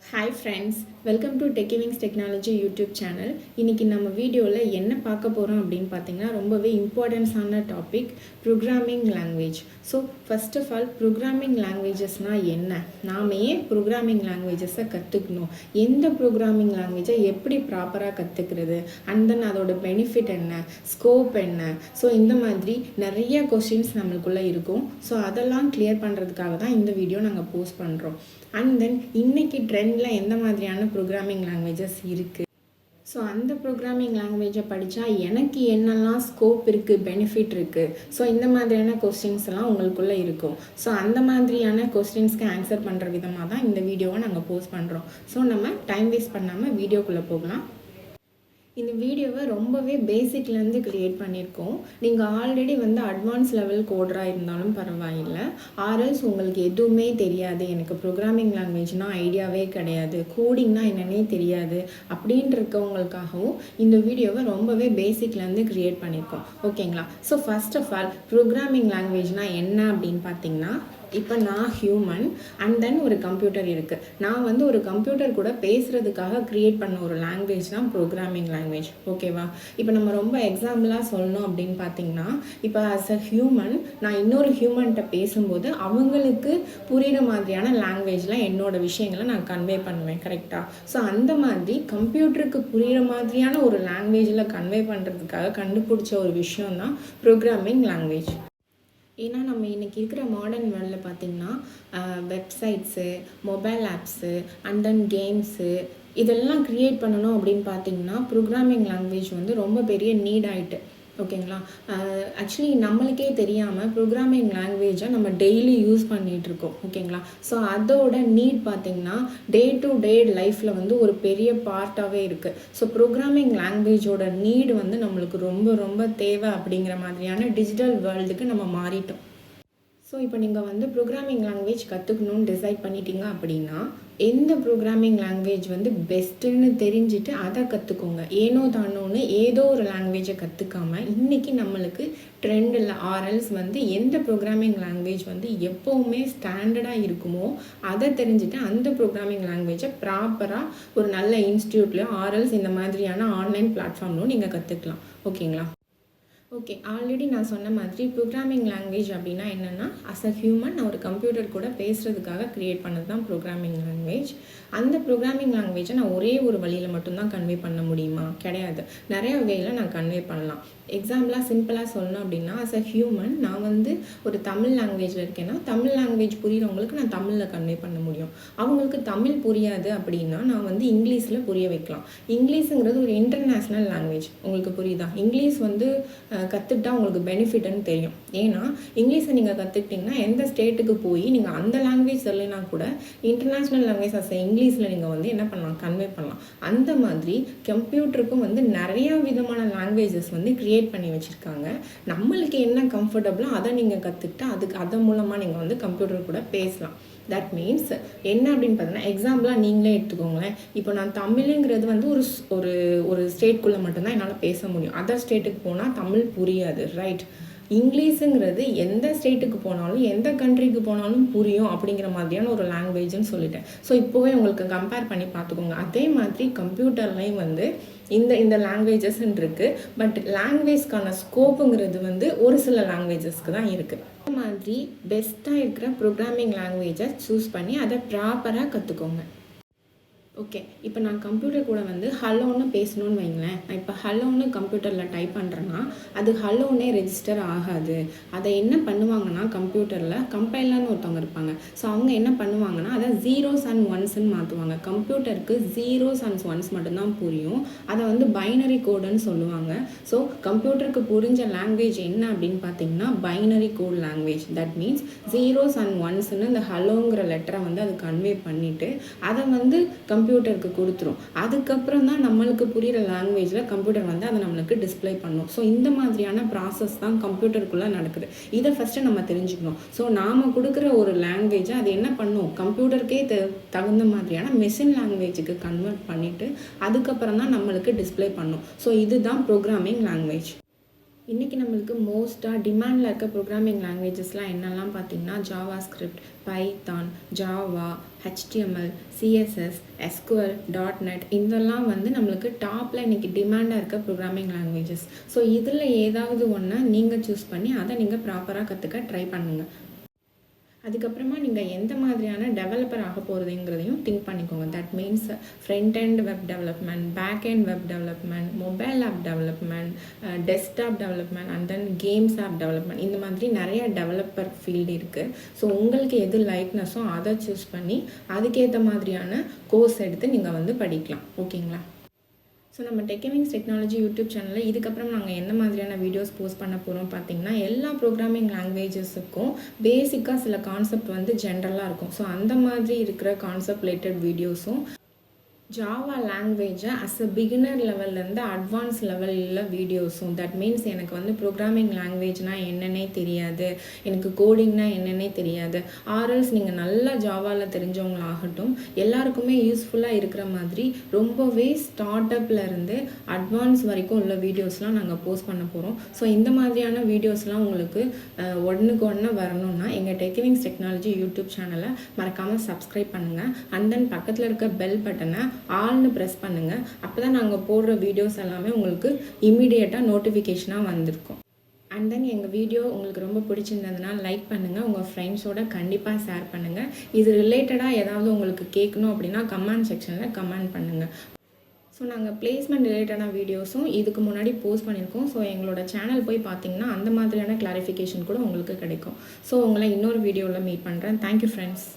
Hi friends, welcome to Techiwings technology YouTube channel. இன்றைக்கி நம்ம வீடியோவில் என்ன பார்க்க போகிறோம் அப்படின்னு பார்த்தீங்கன்னா ரொம்பவே இம்பார்ட்டன்ஸான topic programming language. So first of all programming லாங்குவேஜஸ்னால் என்ன, நாம் ஏன் ப்ரோக்ராமிங் லாங்குவேஜஸை கற்றுக்கணும், எந்த ப்ரோக்ராமிங் லாங்குவேஜை எப்படி ப்ராப்பராக கற்றுக்கிறது, அண்ட் தென் அதோட பெனிஃபிட் என்ன, ஸ்கோப் என்ன. ஸோ இந்த மாதிரி நிறைய கொஸ்டின்ஸ் நம்மளுக்குள்ளே இருக்கும். ஸோ அதெல்லாம் கிளியர் பண்ணுறதுக்காக தான் இந்த வீடியோ நாங்கள் போஸ்ட் பண்ணுறோம். அண்ட் தென் இன்றைக்கி ட்ரெண்டில் எந்த மாதிரியான ப்ரோக்ராமிங் லாங்குவேஜஸ் இருக்குது, ஸோ அந்த ப்ரோக்ராமிங் லாங்குவேஜை படித்தா எனக்கு என்னெல்லாம் ஸ்கோப் இருக்குது, பெனிஃபிட் இருக்குது. ஸோ இந்த மாதிரியான கொஸ்டின்ஸ் எல்லாம் உங்களுக்குள்ளே இருக்கும். ஸோ அந்த மாதிரியான கொஸ்டின்ஸ்க்கு ஆன்சர் பண்ணுற விதமாக தான் இந்த வீடியோவை நாங்கள் போஸ்ட் பண்ணுறோம். ஸோ நம்ம டைம் வேஸ்ட் பண்ணாமல் வீடியோக்குள்ளே போகலாம். இந்த வீடியோவை ரொம்பவே பேசிக்லேருந்து க்ரியேட் பண்ணியிருக்கோம். நீங்கள் ஆல்ரெடி அட்வான்ஸ் லெவல் கோடராக இருந்தாலும் பரவாயில்லை, ஆர்எல்ஸ் உங்களுக்கு எதுவுமே தெரியாது, எனக்கு ப்ரோக்ராமிங் லாங்குவேஜ்னால் ஐடியாவே கிடையாது, கோடிங்னா என்னன்னே தெரியாது அப்படின்ட்டு இருக்கவங்களுக்காகவும் இந்த வீடியோவை ரொம்பவே பேசிக்லேருந்து க்ரியேட் பண்ணியிருக்கோம். ஓகேங்களா? So first of all programming லாங்குவேஜ்னால் என்ன அப்படின்னு பார்த்தீங்கன்னா, இப்போ நான் ஹியூமன் அண்ட் தென் ஒரு கம்ப்யூட்டர் இருக்குது. நான் ஒரு கம்ப்யூட்டர் கூட பேசுகிறதுக்காக க்ரியேட் பண்ண ஒரு லாங்குவேஜ் தான் ப்ரோக்ராமிங் லாங்குவேஜ். ஓகேவா? இப்போ நம்ம ரொம்ப எக்ஸாம்பிளாக சொல்லணும் அப்படின்னு பார்த்தீங்கன்னா, இப்போ ஆஸ் அ ஹியூமன் நான் இன்னொரு ஹியூமன்கிட்ட பேசும்போது அவங்களுக்கு புரிகிற மாதிரியான லாங்குவேஜில் என்னோட விஷயங்களை நான் கன்வே பண்ணுவேன். கரெக்டாக? ஸோ அந்த மாதிரி கம்ப்யூட்டருக்கு புரிகிற மாதிரியான ஒரு லாங்குவேஜில் கன்வே பண்ணுறதுக்காக கண்டுபிடிச்ச ஒரு விஷயம் தான் ப்ரோக்ராமிங் லாங்குவேஜ். ஏன்னா நம்ம இன்றைக்கி இருக்கிற மாடர்ன் வேர்ல்டில் பார்த்திங்கன்னா websites, mobile apps and then games இதெல்லாம் க்ரியேட் பண்ணணும் அப்படின்னு பார்த்திங்கன்னா ப்ரோக்ராமிங் லாங்குவேஜ் ரொம்ப பெரிய நீட் ஆகிட்டு. ஓகேங்களா? ஆக்சுவலி நம்மளுக்கே தெரியாமல் ப்ரோக்ராமிங் லாங்குவேஜை நம்ம டெய்லி யூஸ் பண்ணிகிட்ருக்கோம். ஓகேங்களா? ஸோ அதோட நீட் பார்த்திங்கன்னா டே டு டே லைஃப்பில் ஒரு பெரிய பார்ட்டாகவே இருக்குது. ஸோ ப்ரோக்ராமிங் லாங்குவேஜோட நீடு நம்மளுக்கு ரொம்ப ரொம்ப தேவை அப்படிங்கிற மாதிரியான டிஜிட்டல் வேர்ல்டுக்கு நம்ம மாறிட்டோம். ஸோ இப்போ நீங்கள் ப்ரோக்ராமிங் லாங்குவேஜ் கற்றுக்கணுன்னு டிசைட் பண்ணிட்டீங்க அப்படின்னா எந்த ப்ரோக்ராமிங் லாங்குவேஜ் பெஸ்ட்டுன்னு தெரிஞ்சுட்டு அதை கற்றுக்கோங்க. ஏனோ தானோன்னு ஏதோ ஒரு லாங்குவேஜை கற்றுக்காமல் இன்றைக்கி நம்மளுக்கு ட்ரெண்டில் ஆர்எல்ஸ் எந்த ப்ரோக்ராமிங் லாங்குவேஜ் எப்போவுமே ஸ்டாண்டர்டாக இருக்குமோ அதை தெரிஞ்சுட்டு அந்த ப்ரோக்ராமிங் லாங்குவேஜை ப்ராப்பராக ஒரு நல்ல இன்ஸ்டியூட்லையோ ஆர்எல்ஸ் இந்த மாதிரியான ஆன்லைன் பிளாட்ஃபார்ம்லும் நீங்கள் கற்றுக்கலாம். ஓகேங்களா? ஓகே, ஆல்ரெடி நான் சொன்ன மாதிரி ப்ரோக்ராமிங் லாங்குவேஜ் அப்படின்னா என்னென்னா, அஸ் அ ஹியூமன் நான் ஒரு கம்ப்யூட்டர் கூட பேசுகிறதுக்காக க்ரியேட் பண்ணது தான் ப்ரோக்ராமிங் லாங்குவேஜ். அந்த ப்ரோக்ராமிங் லாங்குவேஜை நான் ஒரே ஒரு வழியில் மட்டும்தான் கன்வே பண்ண முடியுமா? கிடையாது. நிறைய வகையில் நான் கன்வே பண்ணலாம். எக்ஸாம்பிளாக சிம்பிளாக சொல்லணும் அப்படின்னா, அஸ் அ ஹியூமன் நான் ஒரு தமிழ் லாங்குவேஜில் இருக்கேன்னா தமிழ் லாங்குவேஜ் புரிகிறவங்களுக்கு நான் தமிழில் கன்வே பண்ண முடியும். அவங்களுக்கு தமிழ் புரியாது அப்படின்னா நான் இங்கிலீஷில் புரிய வைக்கலாம். இங்கிலீஷுங்கிறது ஒரு இன்டர்நேஷ்னல் லாங்குவேஜ். உங்களுக்கு புரியுதா? இங்கிலீஷ் கற்றுக்கிட்டா உங்களுக்கு பெனிஃபிட்னு தெரியும். ஏன்னா இங்கிலீஷை நீங்கள் கற்றுக்கிட்டிங்கன்னா எந்த ஸ்டேட்டுக்கு போய் நீங்கள் அந்த லாங்குவேஜ் சொல்லலைன்னா கூட இன்டர்நேஷ்னல் லாங்குவேஜ் அஸ் இங்கிலீஷில் நீங்கள் என்ன பண்ணலாம், கன்வே பண்ணலாம். அந்த மாதிரி கம்ப்யூட்டருக்கும் நிறையா விதமான லாங்குவேஜஸ் க்ரியேட் பண்ணி வச்சுருக்காங்க. நம்மளுக்கு என்ன கம்ஃபர்டபுளோ அதை நீங்கள் கற்றுக்கிட்டு அதன் மூலமாக நீங்கள் கம்ப்யூட்டர் கூட பேசலாம். தட் மீன்ஸ் என்ன அப்படின்னு பார்த்தீங்கன்னா, எக்ஸாம்பிளாக நீங்களே எடுத்துக்கோங்களேன். இப்போ நான் தமிழுங்கிறது ஒரு ஒரு ஸ்டேட்குள்ளே மட்டும்தான் என்னால் பேச முடியும். அதர் ஸ்டேட்டுக்கு போனால் தமிழ் புரியாது. ரைட்? இங்கிலீஷுங்கிறது எந்த ஸ்டேட்டுக்கு போனாலும் எந்த கண்ட்ரிக்கு போனாலும் புரியும் அப்படிங்கிற மாதிரியான ஒரு லாங்குவேஜ்னு சொல்லிட்டேன். ஸோ இப்போவே உங்களுக்கு கம்பேர் பண்ணி பார்த்துக்கோங்க. அதே மாதிரி கம்ப்யூட்டர்லேயும் இந்த லாங்குவேஜஸ்ன்னு இருக்குது. பட் லாங்குவேஜ்க்கான ஸ்கோப்புங்கிறது ஒரு சில லாங்குவேஜஸ்க்கு தான் இருக்குது. இந்த மாதிரி பெஸ்ட்டாக இருக்கிற ப்ரோக்ராமிங் லாங்குவேஜை சூஸ் பண்ணி அதை ப்ராப்பராக கற்றுக்கோங்க. ஓகே, இப்போ நான் கம்ப்யூட்டர் கூட ஹலோன்னு பேசணுன்னு வைங்களேன். நான் இப்போ ஹலோன்னு கம்ப்யூட்டரில் டைப் பண்ணுறேன்னா அது ஹலோன்னே ரெஜிஸ்டர் ஆகாது. அதை என்ன பண்ணுவாங்கன்னா கம்ப்யூட்டரில் கம்பைலர்னு ஒருத்தவங்க இருப்பாங்க. ஸோ அவங்க என்ன பண்ணுவாங்கன்னா அதை ஜீரோஸ் அண்ட் ஒன்ஸ்ன்னு மாற்றுவாங்க. கம்ப்யூட்டருக்கு ஜீரோஸ் அண்ட் ஒன்ஸ் மட்டும்தான் புரியும். அதை பைனரி கோடுன்னு சொல்லுவாங்க. ஸோ கம்ப்யூட்டருக்கு புரிஞ்ச லாங்குவேஜ் என்ன அப்படின்னு பார்த்தீங்கன்னா binary code language. That means zeros and ஒன்ஸ்ன்னு இந்த ஹலோங்கிற லெட்டரை அது கன்வே பண்ணிவிட்டு அதை கம்ப்யூட்டருக்கு கொடுத்துரும். அதுக்கப்புறம் தான் நம்மளுக்கு புரிகிற லாங்குவேஜில் கம்ப்யூட்டர் அதை நம்மளுக்கு டிஸ்பிளே பண்ணும். ஸோ இந்த மாதிரியான ப்ராசஸ் தான் கம்ப்யூட்டருக்குள்ளே நடக்குது. இதை ஃபஸ்ட்டு நம்ம தெரிஞ்சுக்கணும். ஸோ நாம் கொடுக்குற ஒரு லாங்குவேஜை அது என்ன பண்ணும், கம்ப்யூட்டருக்கே தகுந்த மாதிரியான மெஷின் லாங்குவேஜுக்கு கன்வெர்ட் பண்ணிவிட்டு அதுக்கப்புறம் தான் நம்மளுக்கு டிஸ்பிளே பண்ணும். ஸோ இதுதான் ப்ரோக்ராமிங் லாங்குவேஜ். இன்றைக்கி நம்மளுக்கு மோஸ்ட்டாக டிமாண்டில் இருக்க ப்ரோக்ராமிங் லாங்குவேஜஸ்லாம் என்னெல்லாம் பார்த்திங்கன்னா Java script, Python, Java, HTML, CSS, SQL, .NET இதெல்லாம் வந்து நம்மளுக்கு டாப்பில் இன்றைக்கி டிமாண்டாக இருக்க ப்ரோக்ராமிங் லாங்குவேஜஸ். ஸோ இதில் ஏதாவது ஒன்று நீங்கள் சூஸ் பண்ணி அதை நீங்கள் ப்ராப்பராக கற்றுக்க ட்ரை பண்ணுங்கள். அதுக்கப்புறமா நீங்கள் எந்த மாதிரியான டெவலப்பர் ஆக போகிறதுங்கிறதையும் திங்க் பண்ணிக்கோங்க. That means front and web development, back and web development, mobile app development, desktop development and then games app development, இந்த மாதிரி நிறைய டெவலப்பர் ஃபீல்டு இருக்குது. ஸோ உங்களுக்கு எது லைக்னஸோ அதை சூஸ் பண்ணி அதுக்கேற்ற மாதிரியான கோர்ஸ் எடுத்து நீங்கள் வந்து படிக்கலாம். ஓகேங்களா? ஸோ நம்ம டெக்கிவிங்ஸ் டெக்னாலஜி யூடியூப் சேனலில் இதுக்கப்புறம் நாங்கள் என்ன மாதிரியான வீடியோஸ் போஸ்ட் பண்ண போகிறோம் பார்த்திங்கன்னா, எல்லா ப்ரோக்ராமிங் லாங்குவேஜஸுக்கும் பேசிக்காக சில கான்செப்ட் வந்து ஜென்ரலாக இருக்கும். ஸோ அந்த மாதிரி இருக்கிற கான்செப்ட் ரிலேட்டட் வீடியோஸும், ஜாவா லாங்குவேஜை அஸ் அ பிகினர் லெவல்லேருந்து அட்வான்ஸ் லெவலில் வீடியோஸும், தட் மீன்ஸ் எனக்கு வந்து ப்ரோக்ராமிங் லாங்குவேஜ்னால் என்னென்னே தெரியாது, எனக்கு கோடிங்னால் என்னென்னே தெரியாது, ஆர்எல்ஸ் நீங்கள் நல்லா ஜாவாவில் தெரிஞ்சவங்களாகட்டும், எல்லாருக்குமே யூஸ்ஃபுல்லாக இருக்கிற மாதிரி ரொம்பவே ஸ்டார்ட் அப்லேருந்து அட்வான்ஸ் வரைக்கும் உள்ள வீடியோஸ்லாம் நாங்கள் போஸ்ட் பண்ண போகிறோம். ஸோ இந்த மாதிரியான வீடியோஸ்லாம் உங்களுக்கு ஒன்றுக்கு ஒன்று வரணும்னா எங்கள் டெக்கிவிங்ஸ் டெக்னாலஜி யூடியூப் சேனலை மறக்காமல் சப்ஸ்கிரைப் பண்ணுங்கள். அண்ட் தென் பக்கத்தில் இருக்க பெல் பட்டனை ஆல்னு ப்ரெஸ் பண்ணுங்கள். அப்போ தான் நாங்கள் போடுற வீடியோஸ் எல்லாமே உங்களுக்கு இம்மிடியேட்டாக நோட்டிஃபிகேஷனாக வந்திருக்கும். அண்ட் தென் எங்கள் வீடியோ உங்களுக்கு ரொம்ப பிடிச்சிருந்ததுன்னா லைக் பண்ணுங்கள், உங்கள் ஃப்ரெண்ட்ஸோட கண்டிப்பாக ஷேர் பண்ணுங்கள். இது ரிலேட்டடாக ஏதாவது உங்களுக்கு கேட்கணும் அப்படின்னா கமெண்ட் செக்ஷனில் கமெண்ட் பண்ணுங்கள். ஸோ நாங்கள் பிளேஸ்மெண்ட் ரிலேட்டடான வீடியோஸும் இதுக்கு முன்னாடி போஸ்ட் பண்ணியிருக்கோம். ஸோ எங்களோட சேனல் போய் பார்த்தீங்கன்னா அந்த மாதிரியான கிளாரிஃபிகேஷன் கூட உங்களுக்கு கிடைக்கும். ஸோ உங்களை இன்னொரு வீடியோவில் மீட் பண்ணுறேன். Thank you friends.